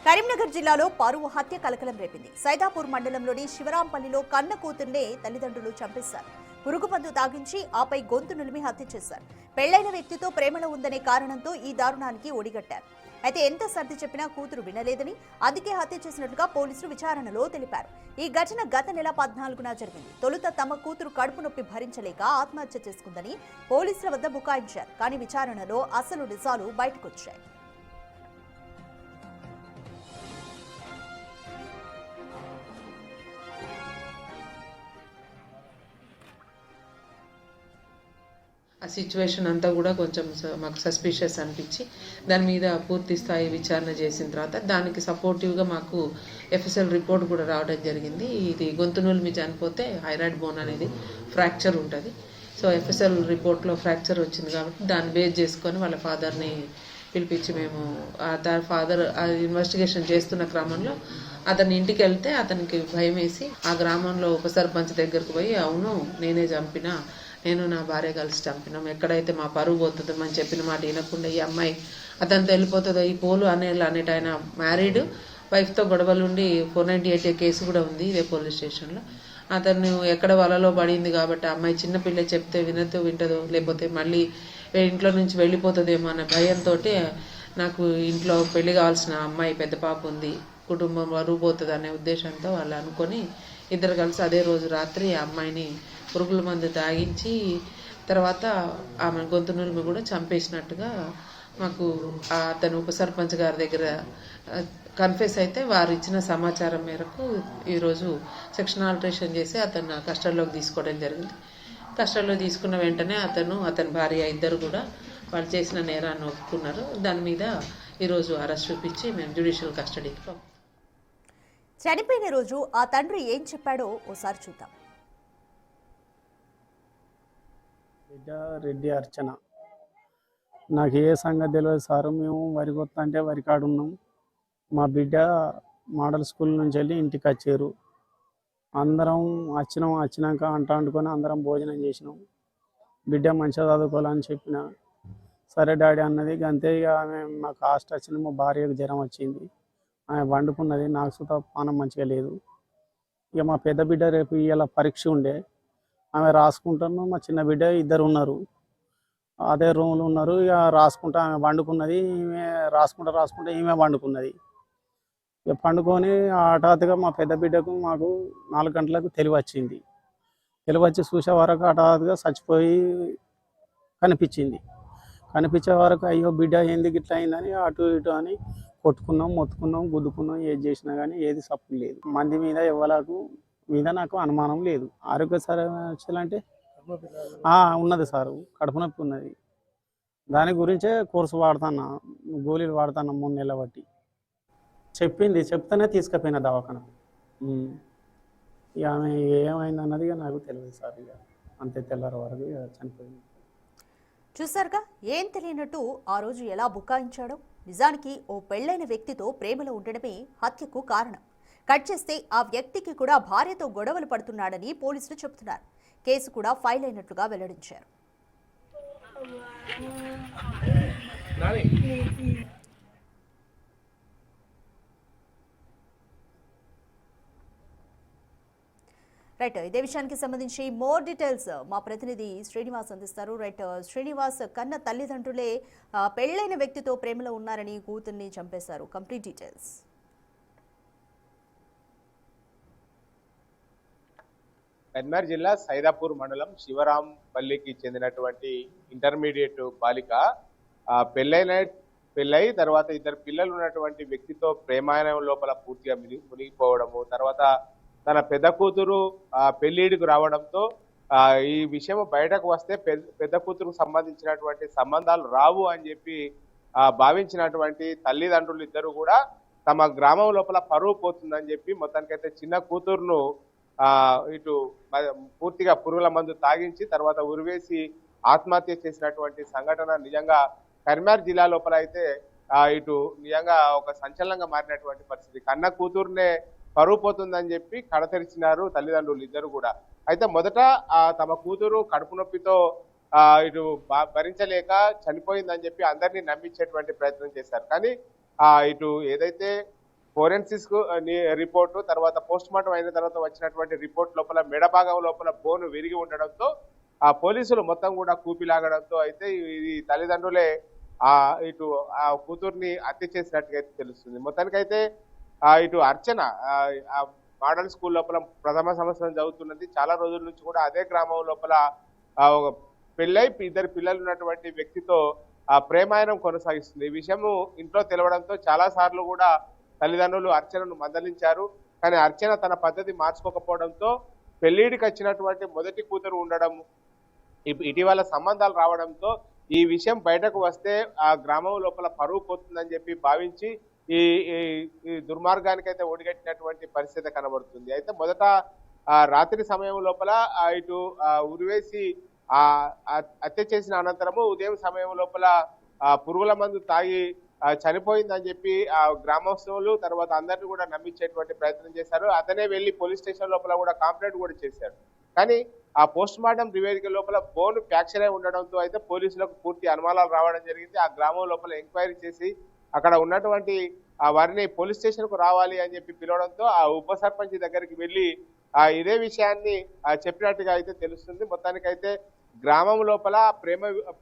కరీంనగర్ జిల్లాలో పరువు హత్య కలకలం రేపింది. సైదాపూర్ మండలంలోని శివరాంపల్లిలో కన్న కూతుర్నే తల్లిదండ్రులు చంపేశారు. పురుగుమందు తాగించి ఆపై గొంతు నులిమి హత్య చేశారు. పెళ్లైన వ్యక్తితో ప్రేమలో ఉందనే కారణంతో ఈ దారుణానికి ఒడిగట్టారు. అయితే ఎంత సర్ది చెప్పినా కూతురు వినలేదని, అందుకే హత్య చేసినట్లుగా పోలీసులు విచారణలో తెలిపారు. ఈ ఘటన గత నెల 14న జరిగింది. తొలుత తమ కూతురు కడుపు నొప్పి భరించలేక ఆత్మహత్య చేసుకుందని పోలీసుల వద్ద బుకాయించారు. కానీ విచారణలో అసలు నిజాలు బయటకొచ్చాయి. ఆ సిచ్యువేషన్ అంతా కూడా కొంచెం మాకు సస్పిషియస్ అనిపించి దాని మీద పూర్తి స్థాయి విచారణ చేసిన తర్వాత దానికి సపోర్టివ్గా మాకు ఎఫ్ఎస్ఎల్ రిపోర్ట్ కూడా రావడం జరిగింది. ఇది గొంతు నులిమి చనిపోతే హైరాయిడ్ బోన్ అనేది ఫ్రాక్చర్ ఉంటుంది. సో ఎఫ్ఎస్ఎల్ రిపోర్ట్లో ఫ్రాక్చర్ వచ్చింది కాబట్టి దాన్ని బేస్ చేసుకొని వాళ్ళ ఫాదర్ని పిలిపించి మేము ఫాదర్ ఇన్వెస్టిగేషన్ చేస్తున్న క్రమంలో అతని ఇంటికి వెళ్తే అతనికి భయం వేసి ఆ గ్రామంలో ఉప సర్పంచ్ దగ్గరకు పోయి అవును నేనే చంపినా, నేను నా భార్య కలిసి చంపినాం, ఎక్కడైతే మా పరువు పోతుందో అని చెప్పిన మాట వినకుండా ఈ అమ్మాయి అతనితో వెళ్ళిపోతుందో ఈ పోలు అనేట ఆయన మ్యారీడ్ వైఫ్తో గొడవలుండి 498 కేసు కూడా ఉంది ఇదే పోలీస్ స్టేషన్లో. అతను ఎక్కడ వలలో పడింది కాబట్టి ఆ అమ్మాయి చిన్నపిల్ల చెప్తే వింటదో లేకపోతే మళ్ళీ ఇంట్లో నుంచి వెళ్ళిపోతుందేమో అనే భయంతో నాకు ఇంట్లో పెళ్లి కావాల్సిన అమ్మాయి పెద్ద పాప ఉంది, కుటుంబం వరువు పోతుంది అనే ఉద్దేశంతో వాళ్ళు అనుకొని ఇద్దరు కలిసి అదే రోజు రాత్రి ఆ అమ్మాయిని పురుగుల మందు తాగించి తర్వాత ఆమె గొంతు నులిమి కూడా చంపేసినట్టుగా మాకు అతను ఉప సర్పంచ్ గారి దగ్గర కన్ఫెస్ అయితే వారు ఇచ్చిన సమాచారం మేరకు ఈరోజు సెక్షన్ ఆల్టరేషన్ చేసి అతను కస్టడీలోకి తీసుకోవడం జరిగింది. కస్టడీలో తీసుకున్న వెంటనే అతని భార్య ఇద్దరు కూడా వాళ్ళు చేసిన నేరాన్ని ఒప్పుకున్నారు. దాని మీద ఈరోజు అరెస్ట్ చూపించి మేము జ్యుడిషియల్ కస్టడీకి చనిపోయిన రోజు ఆ తండ్రి ఏం చెప్పాడో ఓసారి చూద్దాం. బిడ్డ రెడ్డి అర్చన, నాకు ఏ సంగతి తెలియదు సారు. మేము వరి కొత్త అంటే వరి కాడు ఉన్నాం. మా బిడ్డ మోడల్ స్కూల్ నుంచి వెళ్ళి ఇంటికి వచ్చారు. అందరం వచ్చినాక అంటుకొని అందరం భోజనం చేసినాం. బిడ్డ మంచిగా చదువుకోవాలని చెప్పిన సరే డాడీ అన్నది. అంతే ఇక ఆమె మాకు కాస్ట్ వచ్చింది, మా భార్యకు జ్వరం వచ్చింది, ఆమె వండుకున్నది, నాకు సుతా పానం మంచిగా లేదు. ఇక మా పెద్ద బిడ్డ రేపు ఇవాళ పరీక్ష ఉండే, ఆమె రాసుకుంటాను. మా చిన్న బిడ్డ ఇద్దరు ఉన్నారు, అదే రూమ్లో ఉన్నారు. ఇక రాసుకుంటా ఆమె వండుకున్నది, ఈమె రాసుకుంటా ఈమె వండుకున్నది. ఇక పండుకొని హఠాత్తుగా మా పెద్ద బిడ్డకు మాకు 4 గంటలకు తెలివి వచ్చింది. తెలివి వచ్చి చూసే వరకు హఠాత్తుగా చచ్చిపోయి కనిపించింది. కనిపించే వరకు అయ్యో బిడ్డ ఎందుకు ఇట్లా అయిందని అటు ఇటు అని కొట్టుకున్నాం, మొత్తుకున్నాం, గుద్దుకున్నాం, ఏది చేసినా కానీ ఏది సప్పు లేదు. మంది మీద ఎవరికి మీద నాకు అనుమానం లేదు. ఆరోగ్య సమస్యలు అంటే ఉన్నది సారు, కడుపు నొప్పి ఉన్నది. దాని గురించే కోర్సు వాడుతున్నా, గోళీలు వాడుతున్నా 3 నెలల బట్టి. చెప్తేనే తీసుకుపోయిన దవాఖాన. ఇక ఆమె ఏమైంది అన్నది నాకు తెలియదు సార్. ఇక అంతే, తెల్లారి వరకు చనిపోయింది. చూసారుగా, ఏం తెలియనట్టు ఆ రోజు ఎలా బుకాయించాడో. నిజానికి ఓ పెళ్లైన వ్యక్తితో ప్రేమలో ఉండడమే హత్యకు కారణం. కట్ చేస్తే ఆ వ్యక్తికి కూడా భార్యతో గొడవలు పడుతున్నాడని పోలీసులు చెబుతున్నారు. కేసు కూడా ఫైల్ అయినట్లుగా వెల్లడించారు. రైట్, ఇదే విషయానికి సంబంధించి మోర్ డీటెయిల్స్ మా ప్రతినిధి శ్రీనివాస్ అందిస్తారు. రైట్ శ్రీనివాస్, కన్న తల్లిదండ్రులే పెళ్లైన వ్యక్తితో ప్రేమలో ఉన్నారని కూతుర్ని చంపేశారు. Complete details. కరీంనగర్ జిల్లా సైదాపూర్ మండలం శివరాంపల్లికి చెందినటువంటి ఇంటర్మీడియట్ బాలిక పెళ్ళై తర్వాత 2 పిల్లలు ఉన్నటువంటి వ్యక్తితో ప్రేమాయణం లోపల పూర్తిగా మునిగిపోవడము, తర్వాత తన పెద్ద కూతురు పెళ్లిడికి రావడంతో ఈ విషయం బయటకు వస్తే పెద్ద కూతురుకు సంబంధించినటువంటి సంబంధాలు రావు అని చెప్పి భావించినటువంటి తల్లిదండ్రులు ఇద్దరు కూడా తమ గ్రామం లోపల పరువు పోతుందని చెప్పి మొత్తానికైతే చిన్న కూతురును ఇటు పూర్తిగా పురుగుల మందు తాగించి తర్వాత ఉరివేసి ఆత్మహత్య చేసినటువంటి సంఘటన నిజంగా కరీంనగర్ జిల్లా లోపల అయితే ఇటు నిజంగా ఒక సంచలనంగా మారినటువంటి పరిస్థితి. కన్న కూతురునే పరువు పోతుందని చెప్పి కడతెరిచినారు తల్లిదండ్రులు ఇద్దరు కూడా. అయితే మొదట తమ కూతురు కడుపు నొప్పితో ఇటు భరించలేక చనిపోయిందని చెప్పి అందరినీ నమ్మించేటువంటి ప్రయత్నం చేశారు. కానీ ఇటు ఏదైతే ఫోరెన్సిస్ రిపోర్టు తర్వాత పోస్ట్ మార్టం అయిన తర్వాత వచ్చినటువంటి రిపోర్ట్ లోపల మెడ భాగం లోపల బోను విరిగి ఉండడంతో ఆ పోలీసులు మొత్తం కూడా కూపిలాగడంతో అయితే ఈ తల్లిదండ్రులే ఇటు ఆ కూతుర్ని హత్య చేసినట్టుగా అయితే తెలుస్తుంది. మొత్తానికైతే ఇటు అర్చన ఆ మోడల్ స్కూల్ లోపల ప్రథమ సంవత్సరం చదువుతున్నది. చాలా రోజుల నుంచి కూడా అదే గ్రామం లోపల ఒక పెళ్ళై ఇద్దరు పిల్లలు ఉన్నటువంటి వ్యక్తితో ప్రేమాయణం కొనసాగిస్తుంది. ఈ విషయము ఇంట్లో తెలవడంతో చాలా సార్లు కూడా తల్లిదండ్రులు అర్చనను మందలించారు. కానీ అర్చన తన పద్ధతి మార్చుకోకపోవడంతో పెళ్లిడికి వచ్చినటువంటి మొదటి కూతురు ఉండడం, ఇటీవల సంబంధాలు రావడంతో ఈ విషయం బయటకు వస్తే ఆ గ్రామం లోపల పరువు పోతుందని చెప్పి భావించి ఈ దుర్మార్గానికి అయితే ఒడిగట్టినటువంటి పరిస్థితి కనబడుతుంది. అయితే మొదట రాత్రి సమయం లోపల ఇటు ఉరివేసి హత్య చేసిన అనంతరము ఉదయం సమయం లోపల పురుగుల మందు తాగి చనిపోయిందని చెప్పి ఆ గ్రామస్తులు తర్వాత అందరినీ కూడా నమ్మించేటువంటి ప్రయత్నం చేశారు. అతనే వెళ్లి పోలీస్ స్టేషన్ లోపల కూడా కంప్లైంట్ కూడా చేశారు. కానీ ఆ పోస్ట్ మార్టం నివేదిక లోపల బోన్ ఫ్రాక్చర్ అయి ఉండడంతో అయితే పోలీసులకు పూర్తి అనుమానాలు రావడం జరిగింది. ఆ గ్రామం లోపల ఎంక్వైరీ చేసి అక్కడ ఉన్నటువంటి వారిని పోలీస్ స్టేషన్ కు రావాలి అని చెప్పి పిలవడంతో ఆ ఉప సర్పంచ్ దగ్గరికి వెళ్లి ఇదే విషయాన్ని చెప్పినట్టుగా అయితే తెలుస్తుంది. మొత్తానికైతే గ్రామం లోపల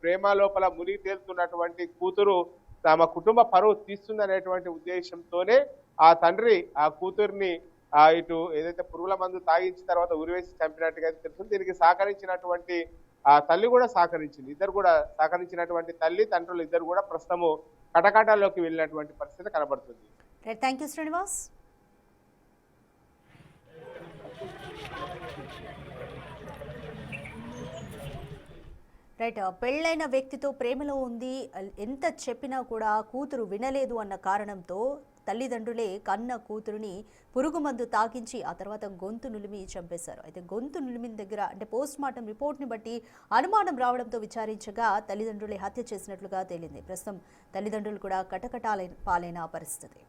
ప్రేమ లోపల మునిగి తేలుతున్నటువంటి కూతురు తమ కుటుంబ పరువు తీస్తుందనేటువంటి ఉద్దేశంతోనే ఆ తండ్రి ఆ కూతుర్ని ఇటు ఏదైతే పురుగుల మందు తాగించిన తర్వాత ఉరివేసి చంపినట్టుగా తెలుస్తుంది. దీనికి సహకరించినటువంటి ఆ తల్లి కూడా సహకరించింది. ఇద్దరు కూడా సహకరించినటువంటి తల్లి తండ్రులు ఇద్దరు కూడా ప్రస్తుతము కటకటాల్లోకి వెళ్ళినటువంటి పరిస్థితి కనబడుతుంది. Thank you Srinivas. రైట్, పెళ్ళైన వ్యక్తితో ప్రేమలో ఉంది, ఎంత చెప్పినా కూడా కూతురు వినలేదు అన్న కారణంతో తల్లిదండ్రులే కన్న కూతురుని పురుగు మందు తాగించి ఆ తర్వాత గొంతు నులిమి చంపేశారు. అయితే గొంతు నులిమిన దగ్గర అంటే పోస్ట్ మార్టం రిపోర్ట్ని బట్టి అనుమానం రావడంతో విచారించగా తల్లిదండ్రులే హత్య చేసినట్లుగా తేలింది. ప్రస్తుతం తల్లిదండ్రులు కూడా కటకటాల పాలైన పరిస్థితి.